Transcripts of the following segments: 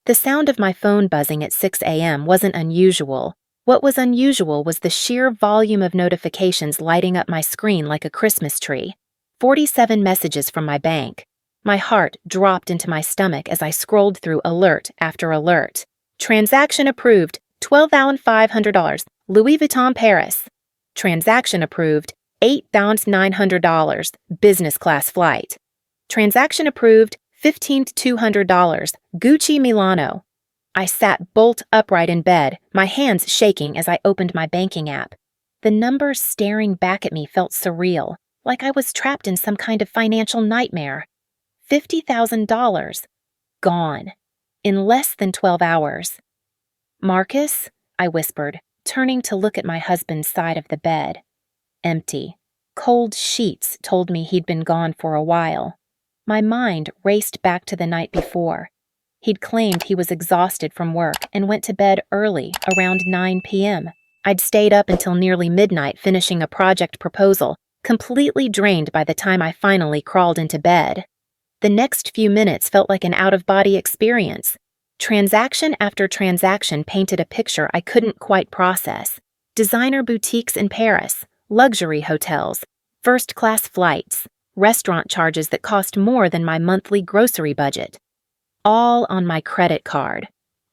The sound of my phone buzzing at 6 a.m. wasn't unusual. What was unusual was the sheer volume of notifications lighting up my screen like a Christmas tree. 47 messages from my bank. My heart dropped into my stomach as I scrolled through alert after alert. Transaction approved, $12,500, Louis Vuitton Paris. Transaction approved, $8,900, business class flight. Transaction approved, $15,200, Gucci Milano. I sat bolt upright in bed, my hands shaking as I opened my banking app. The numbers staring back at me felt surreal, like I was trapped in some kind of financial nightmare. $50,000. Gone. In less than 12 hours. "Marcus?" I whispered, turning to look at my husband's side of the bed. Empty. Cold sheets told me he'd been gone for a while. My mind raced back to the night before. He'd claimed he was exhausted from work and went to bed early, around 9 p.m. I'd stayed up until nearly midnight finishing a project proposal, completely drained by the time I finally crawled into bed. The next few minutes felt like an out-of-body experience. Transaction after transaction painted a picture I couldn't quite process. Designer boutiques in Paris, luxury hotels, first-class flights, restaurant charges that cost more than my monthly grocery budget. All on my credit card.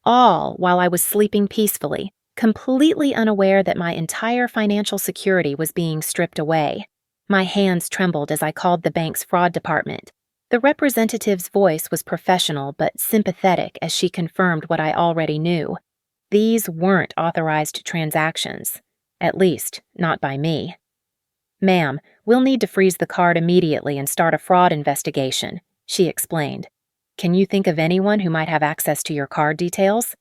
All while I was sleeping peacefully, completely unaware that my entire financial security was being stripped away. My hands trembled as I called the bank's fraud department. The representative's voice was professional but sympathetic as she confirmed what I already knew. These weren't authorized transactions. At least, not by me. "Ma'am, we'll need to freeze the card immediately and start a fraud investigation," she explained. "Can you think of anyone who might have access to your card details?"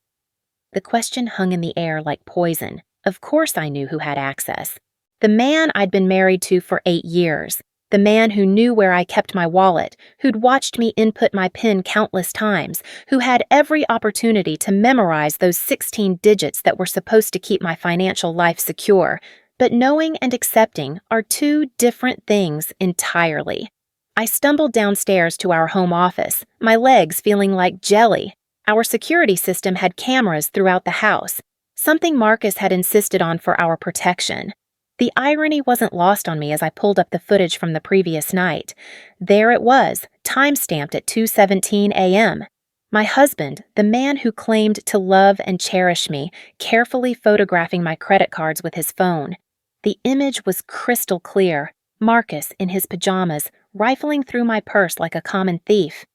The question hung in the air like poison. Of course I knew who had access. The man I'd been married to for 8 years. The man who knew where I kept my wallet, who'd watched me input my PIN countless times, who had every opportunity to memorize those 16 digits that were supposed to keep my financial life secure. But knowing and accepting are two different things entirely. I stumbled downstairs to our home office, my legs feeling like jelly. Our security system had cameras throughout the house, something Marcus had insisted on for our protection. The irony wasn't lost on me as I pulled up the footage from the previous night. There it was, time-stamped at 2:17 a.m. My husband, the man who claimed to love and cherish me, carefully photographing my credit cards with his phone. The image was crystal clear, Marcus in his pajamas, rifling through my purse like a common thief.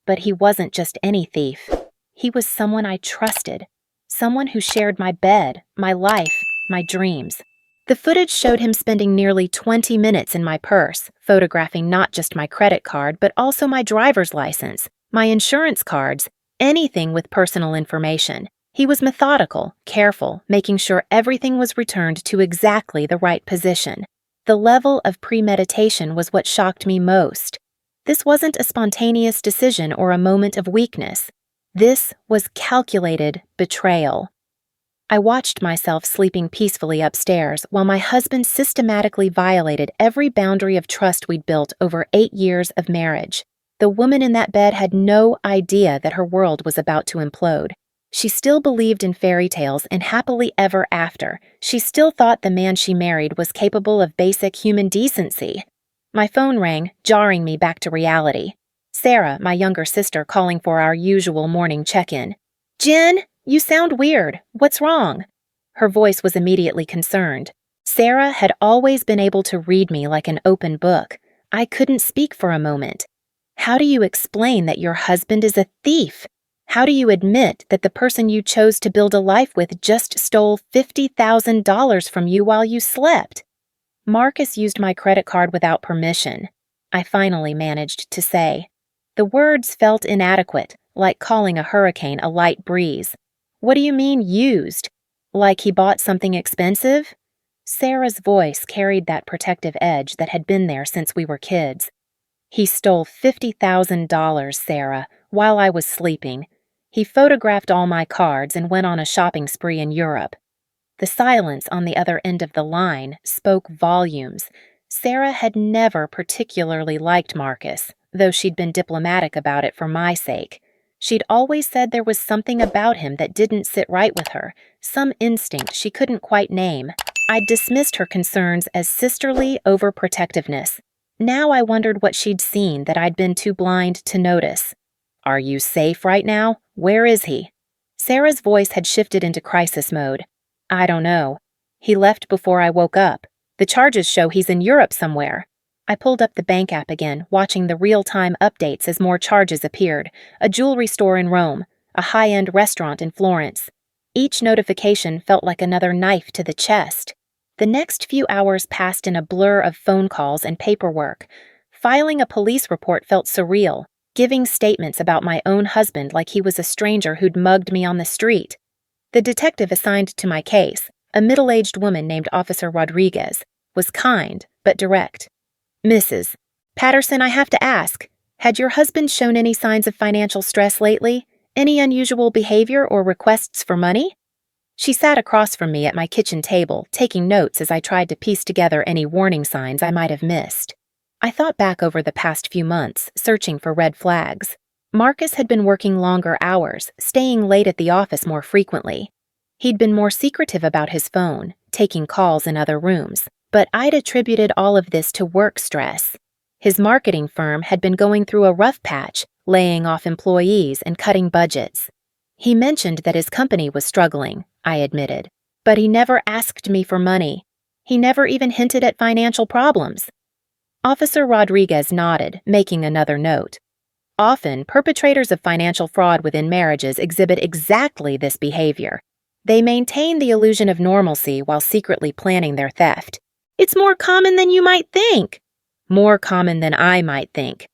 But he wasn't just any thief. He was someone I trusted, someone who shared my bed, my life, my dreams. The footage showed him spending nearly 20 minutes in my purse, photographing not just my credit card, but also my driver's license, my insurance cards, anything with personal information. He was methodical, careful, making sure everything was returned to exactly the right position. The level of premeditation was what shocked me most. This wasn't a spontaneous decision or a moment of weakness. This was calculated betrayal. I watched myself sleeping peacefully upstairs while my husband systematically violated every boundary of trust we'd built over 8 years of marriage. The woman in that bed had no idea that her world was about to implode. She still believed in fairy tales and happily ever after. She still thought the man she married was capable of basic human decency. My phone rang, jarring me back to reality. Sarah, my younger sister, calling for our usual morning check-in. "Jen, you sound weird. What's wrong?" Her voice was immediately concerned. Sarah had always been able to read me like an open book. I couldn't speak for a moment. How do you explain that your husband is a thief? How do you admit that the person you chose to build a life with just stole $50,000 from you while you slept? "Marcus used my credit card without permission," I finally managed to say. The words felt inadequate, like calling a hurricane a light breeze. "What do you mean, used? Like he bought something expensive?" Sarah's voice carried that protective edge that had been there since we were kids. "He stole $50,000, Sarah, while I was sleeping. He photographed all my cards and went on a shopping spree in Europe." The silence on the other end of the line spoke volumes. Sarah had never particularly liked Marcus, though she'd been diplomatic about it for my sake. She'd always said there was something about him that didn't sit right with her, some instinct she couldn't quite name. I'd dismissed her concerns as sisterly overprotectiveness. Now I wondered what she'd seen that I'd been too blind to notice. "Are you safe right now? Where is he?" Sarah's voice had shifted into crisis mode. "I don't know. He left before I woke up. The charges show he's in Europe somewhere." I pulled up the bank app again, watching the real-time updates as more charges appeared. A jewelry store in Rome, a high-end restaurant in Florence. Each notification felt like another knife to the chest. The next few hours passed in a blur of phone calls and paperwork. Filing a police report felt surreal, giving statements about my own husband like he was a stranger who'd mugged me on the street. The detective assigned to my case, a middle-aged woman named Officer Rodriguez, was kind but direct. "Mrs. Patterson, I have to ask, had your husband shown any signs of financial stress lately? Any unusual behavior or requests for money?" She sat across from me at my kitchen table, taking notes as I tried to piece together any warning signs I might have missed. I thought back over the past few months, searching for red flags. Marcus had been working longer hours, staying late at the office more frequently. He'd been more secretive about his phone, taking calls in other rooms, but I'd attributed all of this to work stress. His marketing firm had been going through a rough patch, laying off employees and cutting budgets. He mentioned that his company was struggling, I admitted, but he never asked me for money. He never even hinted at financial problems. Officer Rodriguez nodded, making another note. Often, perpetrators of financial fraud within marriages exhibit exactly this behavior. They maintain the illusion of normalcy while secretly planning their theft. "It's more common than you might think." More common than I might think.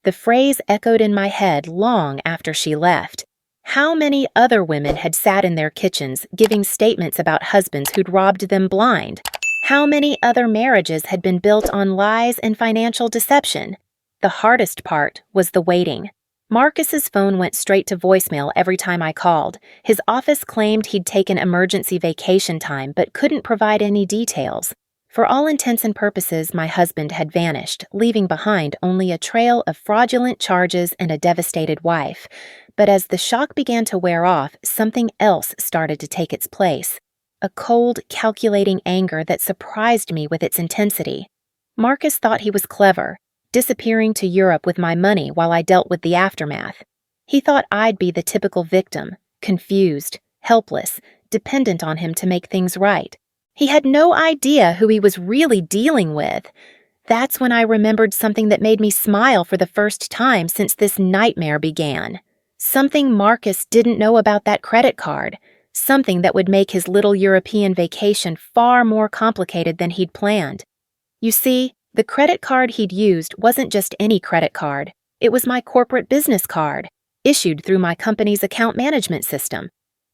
The phrase echoed in my head long after she left. How many other women had sat in their kitchens giving statements about husbands who'd robbed them blind? How many other marriages had been built on lies and financial deception? The hardest part was the waiting. Marcus's phone went straight to voicemail every time I called. His office claimed he'd taken emergency vacation time but couldn't provide any details. For all intents and purposes, my husband had vanished, leaving behind only a trail of fraudulent charges and a devastated wife. But as the shock began to wear off, something else started to take its place. A cold, calculating anger that surprised me with its intensity. Marcus thought he was clever, disappearing to Europe with my money while I dealt with the aftermath. He thought I'd be the typical victim, confused, helpless, dependent on him to make things right. He had no idea who he was really dealing with. That's when I remembered something that made me smile for the first time since this nightmare began. Something Marcus didn't know about that credit card. Something that would make his little European vacation far more complicated than he'd planned. You see, the credit card he'd used wasn't just any credit card. It was my corporate business card, issued through my company's account management system.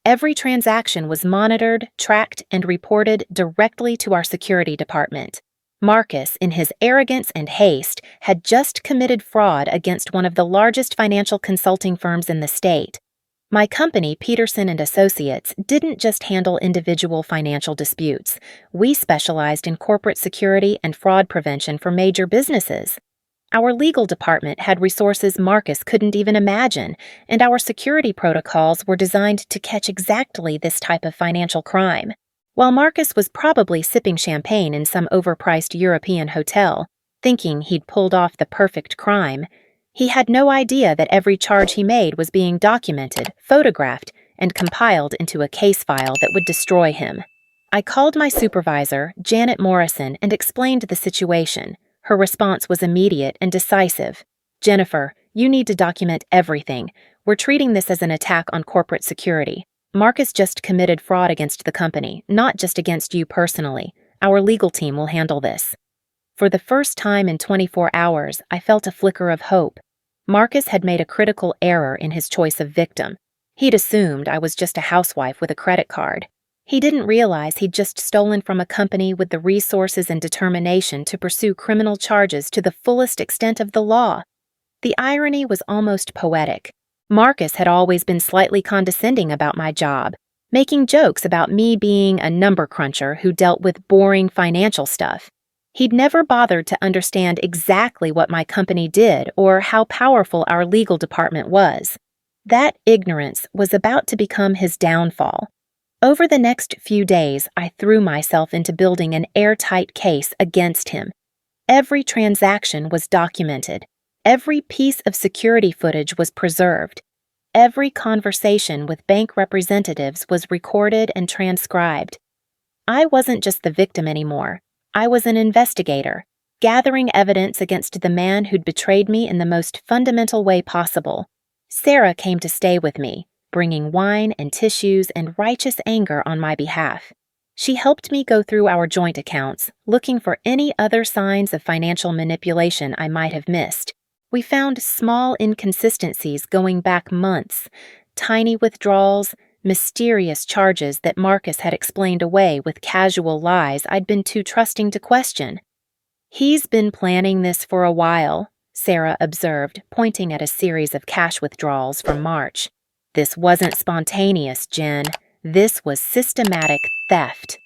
Every transaction was monitored, tracked, and reported directly to our security department. Marcus, in his arrogance and haste, had just committed fraud against one of the largest financial consulting firms in the state. My company, Peterson & Associates, didn't just handle individual financial disputes. We specialized in corporate security and fraud prevention for major businesses. Our legal department had resources Marcus couldn't even imagine, and our security protocols were designed to catch exactly this type of financial crime. While Marcus was probably sipping champagne in some overpriced European hotel, thinking he'd pulled off the perfect crime, he had no idea that every charge he made was being documented, photographed, and compiled into a case file that would destroy him. I called my supervisor, Janet Morrison, and explained the situation. Her response was immediate and decisive. "Jennifer, you need to document everything. We're treating this as an attack on corporate security. Marcus just committed fraud against the company, not just against you personally. Our legal team will handle this." For the first time in 24 hours, I felt a flicker of hope. Marcus had made a critical error in his choice of victim. He'd assumed I was just a housewife with a credit card. He didn't realize he'd just stolen from a company with the resources and determination to pursue criminal charges to the fullest extent of the law. The irony was almost poetic. Marcus had always been slightly condescending about my job, making jokes about me being a number cruncher who dealt with boring financial stuff. He'd never bothered to understand exactly what my company did or how powerful our legal department was. That ignorance was about to become his downfall. Over the next few days, I threw myself into building an airtight case against him. Every transaction was documented. Every piece of security footage was preserved. Every conversation with bank representatives was recorded and transcribed. I wasn't just the victim anymore. I was an investigator, gathering evidence against the man who'd betrayed me in the most fundamental way possible. Sarah came to stay with me, bringing wine and tissues and righteous anger on my behalf. She helped me go through our joint accounts, looking for any other signs of financial manipulation I might have missed. We found small inconsistencies going back months, tiny withdrawals, mysterious charges that Marcus had explained away with casual lies I'd been too trusting to question. "He's been planning this for a while," Sarah observed, pointing at a series of cash withdrawals from March. "This wasn't spontaneous, Jen. This was systematic theft."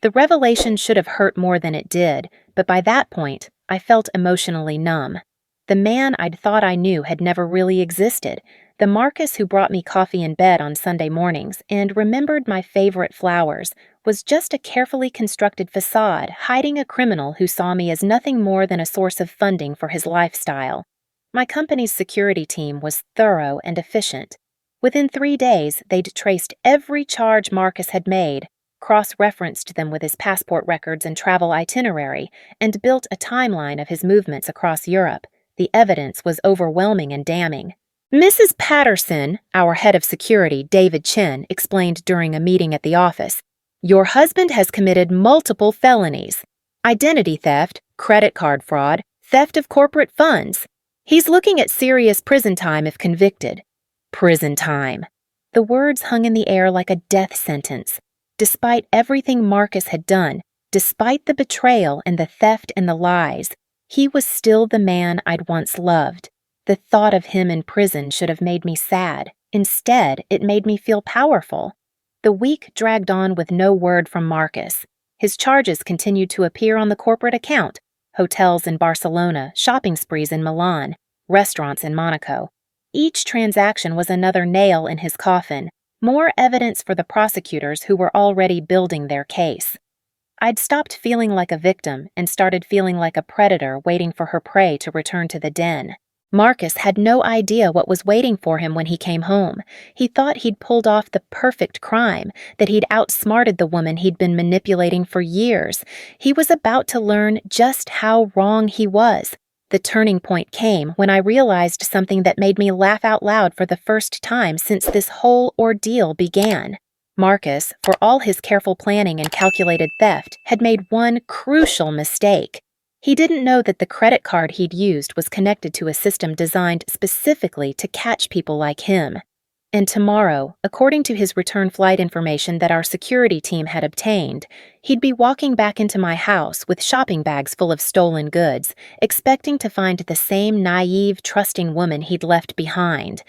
The revelation should have hurt more than it did, but by that point, I felt emotionally numb. The man I'd thought I knew had never really existed, the Marcus who brought me coffee in bed on Sunday mornings and remembered my favorite flowers, was just a carefully constructed facade hiding a criminal who saw me as nothing more than a source of funding for his lifestyle. My company's security team was thorough and efficient. Within 3 days, they'd traced every charge Marcus had made, cross-referenced them with his passport records and travel itinerary, and built a timeline of his movements across Europe. The evidence was overwhelming and damning. "Mrs. Patterson," our head of security, David Chen, explained during a meeting at the office, "your husband has committed multiple felonies: identity theft, credit card fraud, theft of corporate funds. He's looking at serious prison time if convicted." Prison time. The words hung in the air like a death sentence. Despite everything Marcus had done, despite the betrayal and the theft and the lies, he was still the man I'd once loved. The thought of him in prison should have made me sad. Instead, it made me feel powerful. The week dragged on with no word from Marcus. His charges continued to appear on the corporate account: hotels in Barcelona, shopping sprees in Milan, restaurants in Monaco. Each transaction was another nail in his coffin, more evidence for the prosecutors who were already building their case. I'd stopped feeling like a victim and started feeling like a predator waiting for her prey to return to the den. Marcus had no idea what was waiting for him when he came home. He thought he'd pulled off the perfect crime, that he'd outsmarted the woman he'd been manipulating for years. He was about to learn just how wrong he was. The turning point came when I realized something that made me laugh out loud for the first time since this whole ordeal began. Marcus, for all his careful planning and calculated theft, had made one crucial mistake. He didn't know that the credit card he'd used was connected to a system designed specifically to catch people like him. And tomorrow, according to his return flight information that our security team had obtained, he'd be walking back into my house with shopping bags full of stolen goods, expecting to find the same naive, trusting woman he'd left behind.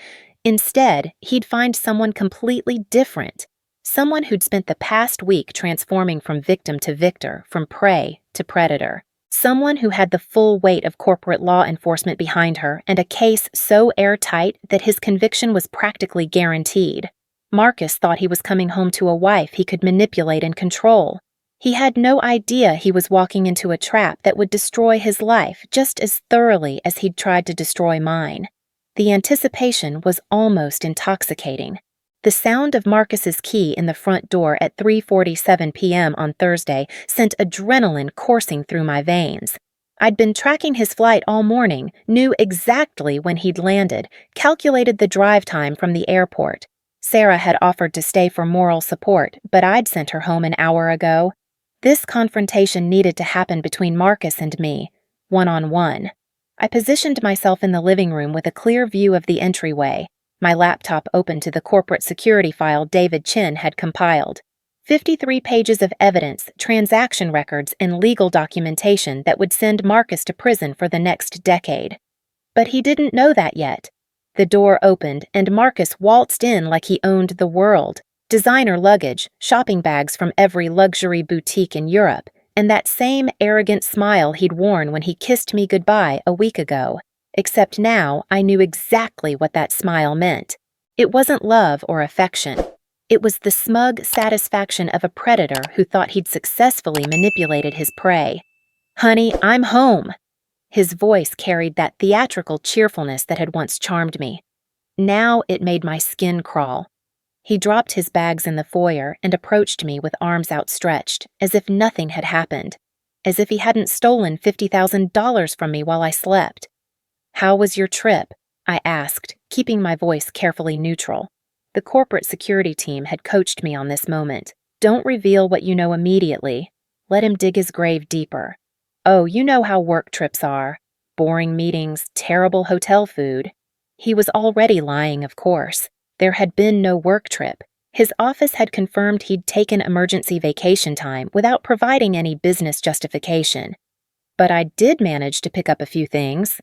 Instead, he'd find someone completely different. Someone who'd spent the past week transforming from victim to victor, from prey to predator. Someone who had the full weight of corporate law enforcement behind her and a case so airtight that his conviction was practically guaranteed. Marcus thought he was coming home to a wife he could manipulate and control. He had no idea he was walking into a trap that would destroy his life just as thoroughly as he'd tried to destroy mine. The anticipation was almost intoxicating. The sound of Marcus's key in the front door at 3:47 p.m. on Thursday sent adrenaline coursing through my veins. I'd been tracking his flight all morning, knew exactly when he'd landed, calculated the drive time from the airport. Sarah had offered to stay for moral support, but I'd sent her home an hour ago. This confrontation needed to happen between Marcus and me, one-on-one. I positioned myself in the living room with a clear view of the entryway. My laptop open to the corporate security file David Chen had compiled. 53 pages of evidence, transaction records, and legal documentation that would send Marcus to prison for the next decade. But he didn't know that yet. The door opened, and Marcus waltzed in like he owned the world. Designer luggage, shopping bags from every luxury boutique in Europe, and that same arrogant smile he'd worn when he kissed me goodbye a week ago. Except now, I knew exactly what that smile meant. It wasn't love or affection. It was the smug satisfaction of a predator who thought he'd successfully manipulated his prey. "Honey, I'm home." His voice carried that theatrical cheerfulness that had once charmed me. Now it made my skin crawl. He dropped his bags in the foyer and approached me with arms outstretched, as if nothing had happened, as if he hadn't stolen $50,000 from me while I slept. "How was your trip?" I asked, keeping my voice carefully neutral. The corporate security team had coached me on this moment. Don't reveal what you know immediately. Let him dig his grave deeper. "Oh, you know how work trips are. Boring meetings, terrible hotel food." He was already lying, of course. There had been no work trip. His office had confirmed he'd taken emergency vacation time without providing any business justification. But I did manage to pick up a few things.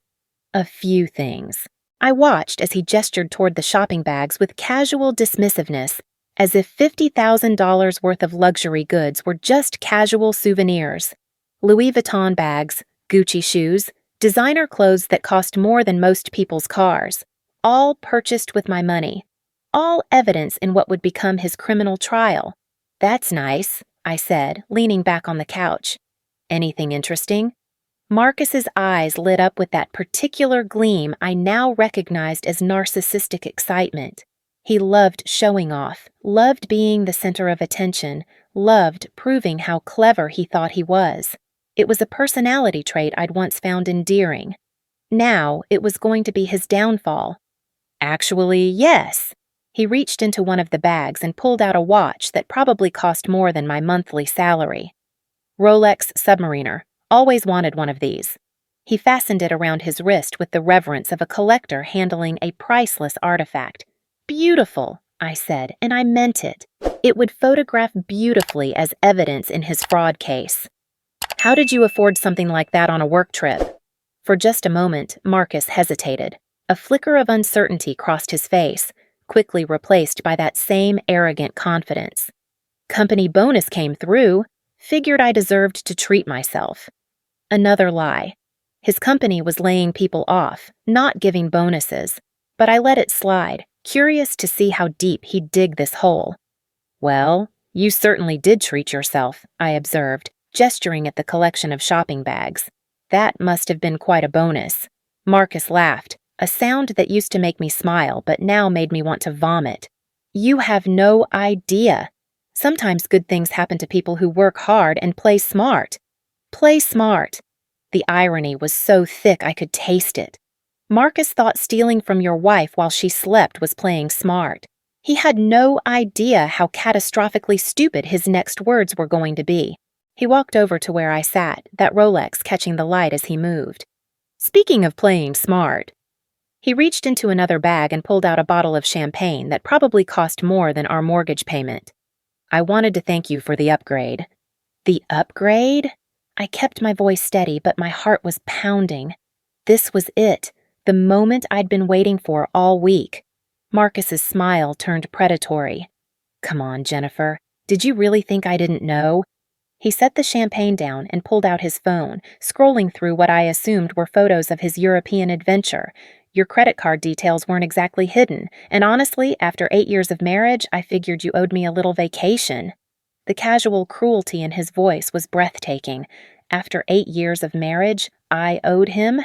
A few things. I watched as he gestured toward the shopping bags with casual dismissiveness, as if $50,000 worth of luxury goods were just casual souvenirs. Louis Vuitton bags, Gucci shoes, designer clothes that cost more than most people's cars, all purchased with my money. All evidence in what would become his criminal trial. "That's nice," I said, leaning back on the couch. "Anything interesting?" Marcus's eyes lit up with that particular gleam I now recognized as narcissistic excitement. He loved showing off, loved being the center of attention, loved proving how clever he thought he was. It was a personality trait I'd once found endearing. Now it was going to be his downfall. "Actually, yes." He reached into one of the bags and pulled out a watch that probably cost more than my monthly salary. "Rolex Submariner. Always wanted one of these." He fastened it around his wrist with the reverence of a collector handling a priceless artifact. "Beautiful," I said, and I meant it. It would photograph beautifully as evidence in his fraud case. "How did you afford something like that on a work trip?" For just a moment, Marcus hesitated. A flicker of uncertainty crossed his face, quickly replaced by that same arrogant confidence. "Company bonus came through. Figured I deserved to treat myself." Another lie. His company was laying people off, not giving bonuses, but I let it slide, curious to see how deep he'd dig this hole. "Well, you certainly did treat yourself," I observed, gesturing at the collection of shopping bags. "That must have been quite a bonus." Marcus laughed, a sound that used to make me smile but now made me want to vomit. "You have no idea. Sometimes good things happen to people who work hard and play smart." Play smart. The irony was so thick I could taste it. Marcus thought stealing from your wife while she slept was playing smart. He had no idea how catastrophically stupid his next words were going to be. He walked over to where I sat, that Rolex catching the light as he moved. "Speaking of playing smart." He reached into another bag and pulled out a bottle of champagne that probably cost more than our mortgage payment. "I wanted to thank you for the upgrade." The upgrade? I kept my voice steady, but my heart was pounding. This was it, the moment I'd been waiting for all week. Marcus's smile turned predatory. "Come on, Jennifer. Did you really think I didn't know?" He set the champagne down and pulled out his phone, scrolling through what I assumed were photos of his European adventure. "Your credit card details weren't exactly hidden, and honestly, after 8 years of marriage, I figured you owed me a little vacation." The casual cruelty in his voice was breathtaking. After 8 years of marriage, I owed him?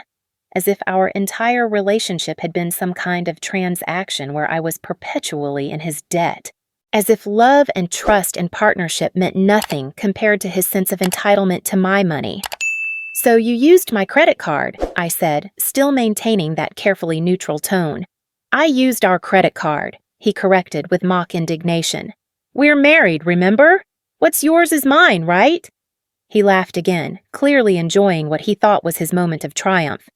As if our entire relationship had been some kind of transaction where I was perpetually in his debt. As if love and trust and partnership meant nothing compared to his sense of entitlement to my money. "So you used my credit card," I said, still maintaining that carefully neutral tone. "I used our credit card," he corrected with mock indignation. "We're married, remember? What's yours is mine, right?" He laughed again, clearly enjoying what he thought was his moment of triumph.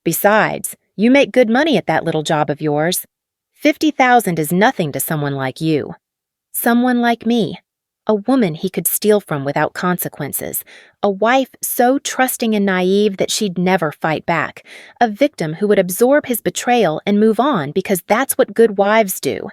"Besides, you make good money at that little job of yours. 50,000 is nothing to someone like you." Someone like me. A woman he could steal from without consequences. A wife so trusting and naive that she'd never fight back. A victim who would absorb his betrayal and move on because that's what good wives do.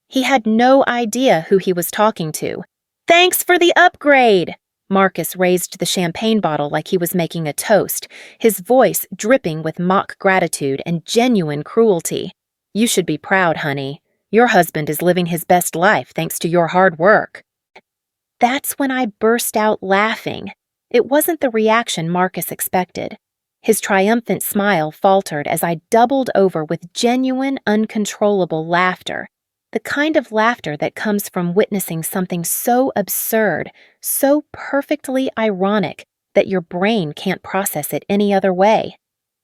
He had no idea who he was talking to. "Thanks for the upgrade!" Marcus raised the champagne bottle like he was making a toast, his voice dripping with mock gratitude and genuine cruelty. "You should be proud, honey. Your husband is living his best life thanks to your hard work." That's when I burst out laughing. It wasn't the reaction Marcus expected. His triumphant smile faltered as I doubled over with genuine, uncontrollable laughter. The kind of laughter that comes from witnessing something so absurd, so perfectly ironic, that your brain can't process it any other way.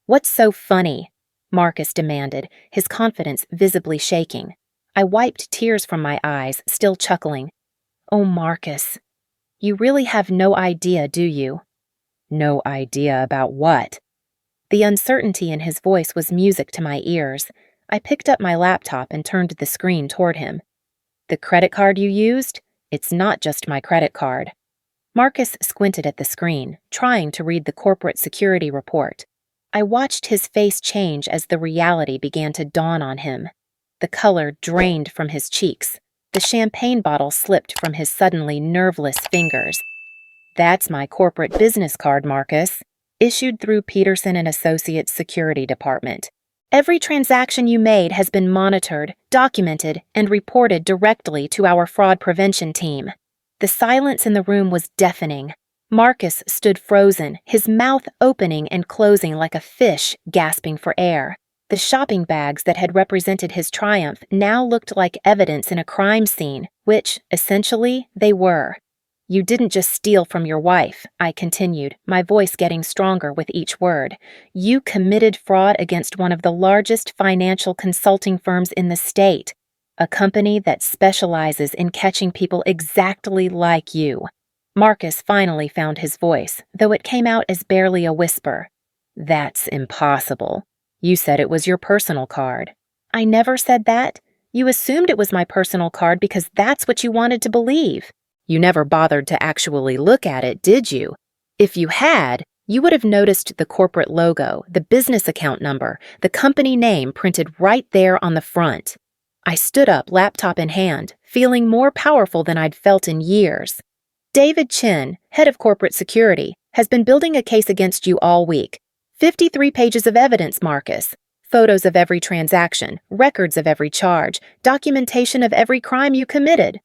"What's so funny?" Marcus demanded, his confidence visibly shaking. I wiped tears from my eyes, still chuckling. "Oh, Marcus, you really have no idea, do you?" "No idea about what?" The uncertainty in his voice was music to my ears. I picked up my laptop and turned the screen toward him. "The credit card you used? It's not just my credit card." Marcus squinted at the screen, trying to read the corporate security report. I watched his face change as the reality began to dawn on him. The color drained from his cheeks. The champagne bottle slipped from his suddenly nerveless fingers. "That's my corporate business card, Marcus, issued through Peterson and Associates Security Department. Every transaction you made has been monitored, documented, and reported directly to our fraud prevention team." The silence in the room was deafening. Marcus stood frozen, his mouth opening and closing like a fish gasping for air. The shopping bags that had represented his triumph now looked like evidence in a crime scene, which, essentially, they were. "You didn't just steal from your wife," I continued, my voice getting stronger with each word. "You committed fraud against one of the largest financial consulting firms in the state, a company that specializes in catching people exactly like you." Marcus finally found his voice, though it came out as barely a whisper. "That's impossible. You said it was your personal card." "I never said that. You assumed it was my personal card because that's what you wanted to believe. You never bothered to actually look at it, did you? If you had, you would have noticed the corporate logo, the business account number, the company name printed right there on the front." I stood up, laptop in hand, feeling more powerful than I'd felt in years. "David Chin, head of corporate security, has been building a case against you all week. 53 pages of evidence, Marcus. Photos of every transaction, records of every charge, documentation of every crime you committed."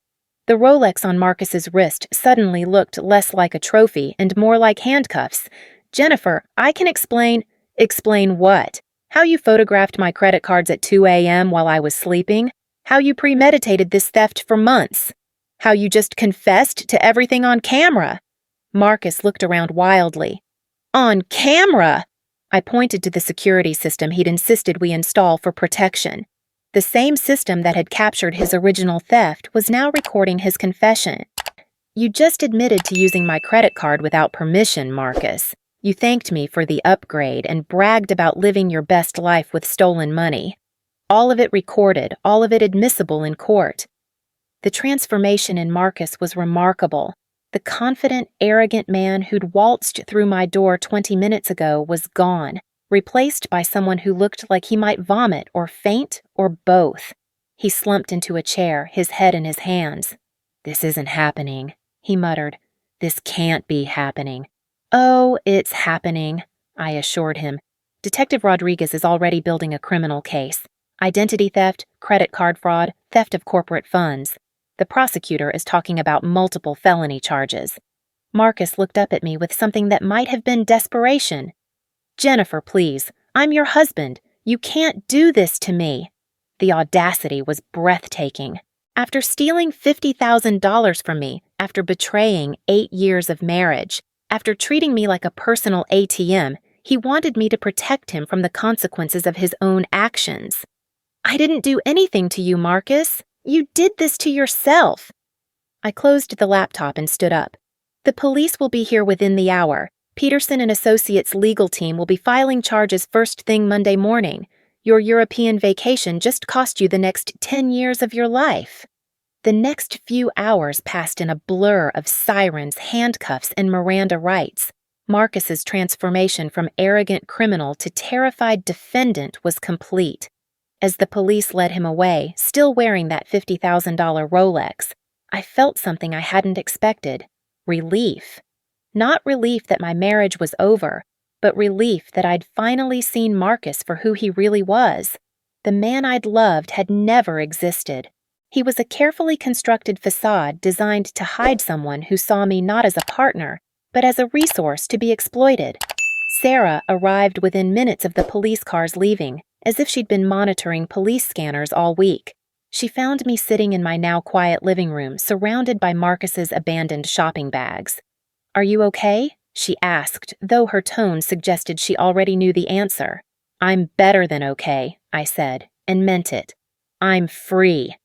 The Rolex on Marcus's wrist suddenly looked less like a trophy and more like handcuffs. "Jennifer, I can explain—" "Explain what? How you photographed my credit cards at 2 a.m. while I was sleeping? How you premeditated this theft for months? How you just confessed to everything on camera?" Marcus looked around wildly. "On camera?" I pointed to the security system he'd insisted we install for protection. The same system that had captured his original theft was now recording his confession. "You just admitted to using my credit card without permission, Marcus. You thanked me for the upgrade and bragged about living your best life with stolen money. All of it recorded, all of it admissible in court." The transformation in Marcus was remarkable. The confident, arrogant man who'd waltzed through my door 20 minutes ago was gone, replaced by someone who looked like he might vomit or faint or both. He slumped into a chair, his head in his hands. "This isn't happening," he muttered. "This can't be happening." "Oh, it's happening," I assured him. "Detective Rodriguez is already building a criminal case. Identity theft, credit card fraud, theft of corporate funds. The prosecutor is talking about multiple felony charges." Marcus looked up at me with something that might have been desperation. "Jennifer, please. I'm your husband. You can't do this to me." The audacity was breathtaking. After stealing $50,000 from me, after betraying 8 years of marriage, after treating me like a personal ATM, he wanted me to protect him from the consequences of his own actions. "I didn't do anything to you, Marcus. You did this to yourself." I closed the laptop and stood up. "The police will be here within the hour. Peterson and Associates' legal team will be filing charges first thing Monday morning. Your European vacation just cost you the next 10 years of your life." The next few hours passed in a blur of sirens, handcuffs, and Miranda rights. Marcus's transformation from arrogant criminal to terrified defendant was complete. As the police led him away, still wearing that $50,000 Rolex, I felt something I hadn't expected. Relief. Not relief that my marriage was over, but relief that I'd finally seen Marcus for who he really was. The man I'd loved had never existed. He was a carefully constructed facade designed to hide someone who saw me not as a partner, but as a resource to be exploited. Sarah arrived within minutes of the police cars leaving, as if she'd been monitoring police scanners all week. She found me sitting in my now quiet living room, surrounded by Marcus's abandoned shopping bags. "Are you okay?" she asked, though her tone suggested she already knew the answer. "I'm better than okay," I said, and meant it. "I'm free."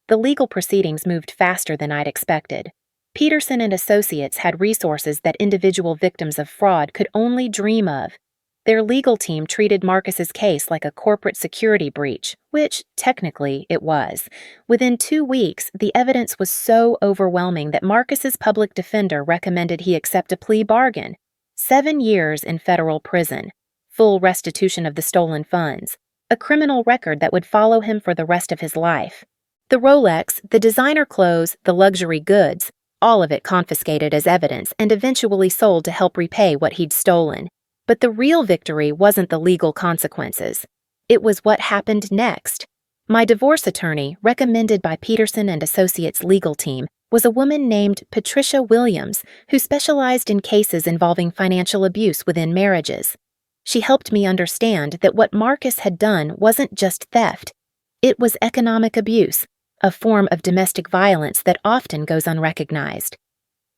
The legal proceedings moved faster than I'd expected. Peterson and Associates had resources that individual victims of fraud could only dream of. Their legal team treated Marcus's case like a corporate security breach, which, technically, it was. Within 2 weeks, the evidence was so overwhelming that Marcus's public defender recommended he accept a plea bargain. 7 years in federal prison, full restitution of the stolen funds, a criminal record that would follow him for the rest of his life. The Rolex, the designer clothes, the luxury goods, all of it confiscated as evidence and eventually sold to help repay what he'd stolen. But the real victory wasn't the legal consequences. It was what happened next. My divorce attorney, recommended by Peterson and Associates' legal team, was a woman named Patricia Williams, who specialized in cases involving financial abuse within marriages. She helped me understand that what Marcus had done wasn't just theft. It was economic abuse, a form of domestic violence that often goes unrecognized.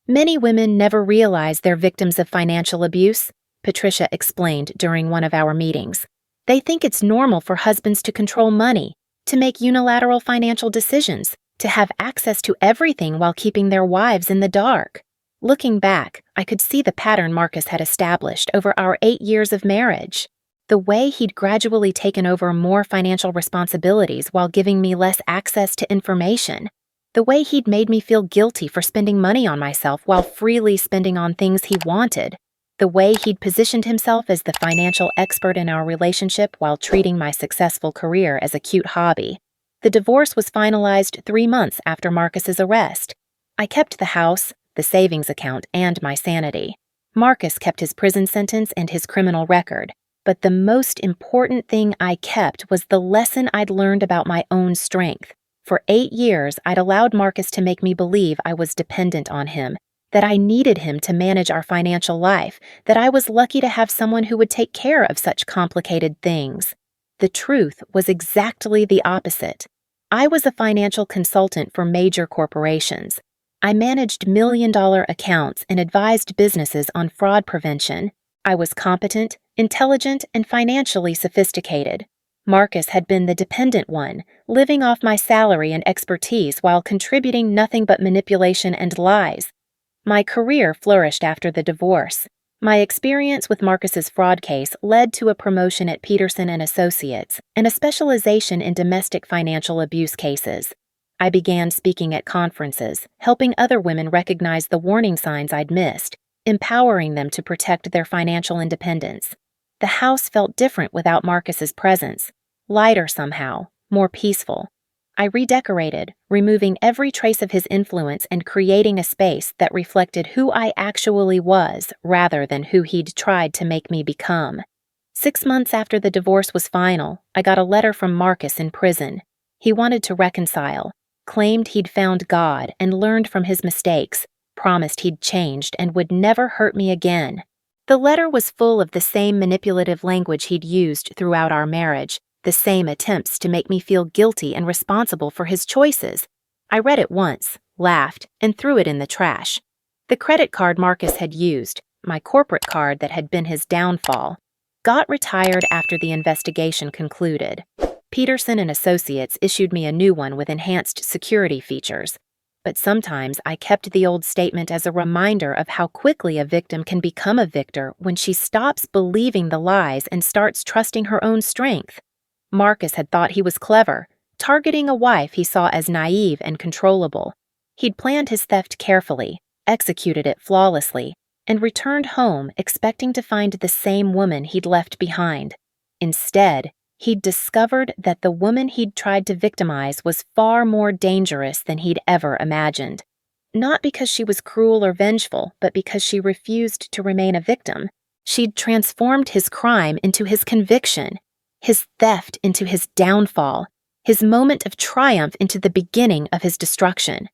Many women never realize they're victims of financial abuse, Patricia explained during one of our meetings. They think it's normal for husbands to control money, to make unilateral financial decisions, to have access to everything while keeping their wives in the dark. Looking back, I could see the pattern Marcus had established over our 8 years of marriage. The way he'd gradually taken over more financial responsibilities while giving me less access to information. The way he'd made me feel guilty for spending money on myself while freely spending on things he wanted. The way he'd positioned himself as the financial expert in our relationship while treating my successful career as a cute hobby. The divorce was finalized 3 months after Marcus's arrest. I kept the house, the savings account, and my sanity. Marcus kept his prison sentence and his criminal record. But the most important thing I kept was the lesson I'd learned about my own strength. For 8 years, I'd allowed Marcus to make me believe I was dependent on him, that I needed him to manage our financial life, that I was lucky to have someone who would take care of such complicated things. The truth was exactly the opposite. I was a financial consultant for major corporations. I managed million-dollar accounts and advised businesses on fraud prevention. I was competent, intelligent, and financially sophisticated. Marcus had been the dependent one, living off my salary and expertise while contributing nothing but manipulation and lies. My career flourished after the divorce. My experience with Marcus's fraud case led to a promotion at Peterson and Associates and a specialization in domestic financial abuse cases. I began speaking at conferences, helping other women recognize the warning signs I'd missed, empowering them to protect their financial independence. The house felt different without Marcus's presence, lighter somehow, more peaceful. I redecorated, removing every trace of his influence and creating a space that reflected who I actually was rather than who he'd tried to make me become. 6 months after the divorce was final, I got a letter from Marcus in prison. He wanted to reconcile, claimed he'd found God and learned from his mistakes, promised he'd changed and would never hurt me again. The letter was full of the same manipulative language he'd used throughout our marriage, the same attempts to make me feel guilty and responsible for his choices. I read it once, laughed, and threw it in the trash. The credit card Marcus had used, my corporate card that had been his downfall, got retired after the investigation concluded. Peterson and Associates issued me a new one with enhanced security features. But sometimes I kept the old statement as a reminder of how quickly a victim can become a victor when she stops believing the lies and starts trusting her own strength. Marcus had thought he was clever, targeting a wife he saw as naive and controllable. He'd planned his theft carefully, executed it flawlessly, and returned home expecting to find the same woman he'd left behind. Instead, he'd discovered that the woman he'd tried to victimize was far more dangerous than he'd ever imagined. Not because she was cruel or vengeful, but because she refused to remain a victim. She'd transformed his crime into his conviction. his theft into his downfall, his moment of triumph into the beginning of his destruction.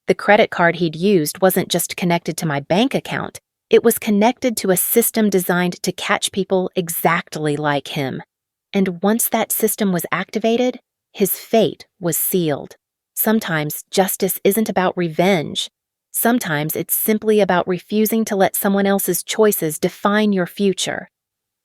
The credit card he'd used wasn't just connected to my bank account, it was connected to a system designed to catch people exactly like him. And once that system was activated, his fate was sealed. Sometimes justice isn't about revenge. Sometimes it's simply about refusing to let someone else's choices define your future.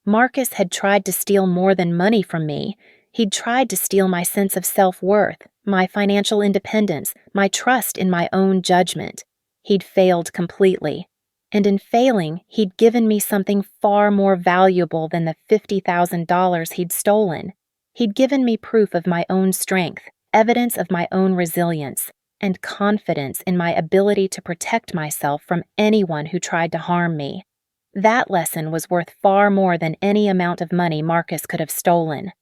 Marcus had tried to steal more than money from me. He'd tried to steal my sense of self-worth, my financial independence, my trust in my own judgment. He'd failed completely. And in failing, he'd given me something far more valuable than the $50,000 he'd stolen. He'd given me proof of my own strength, evidence of my own resilience, and confidence in my ability to protect myself from anyone who tried to harm me. That lesson was worth far more than any amount of money Marcus could have stolen.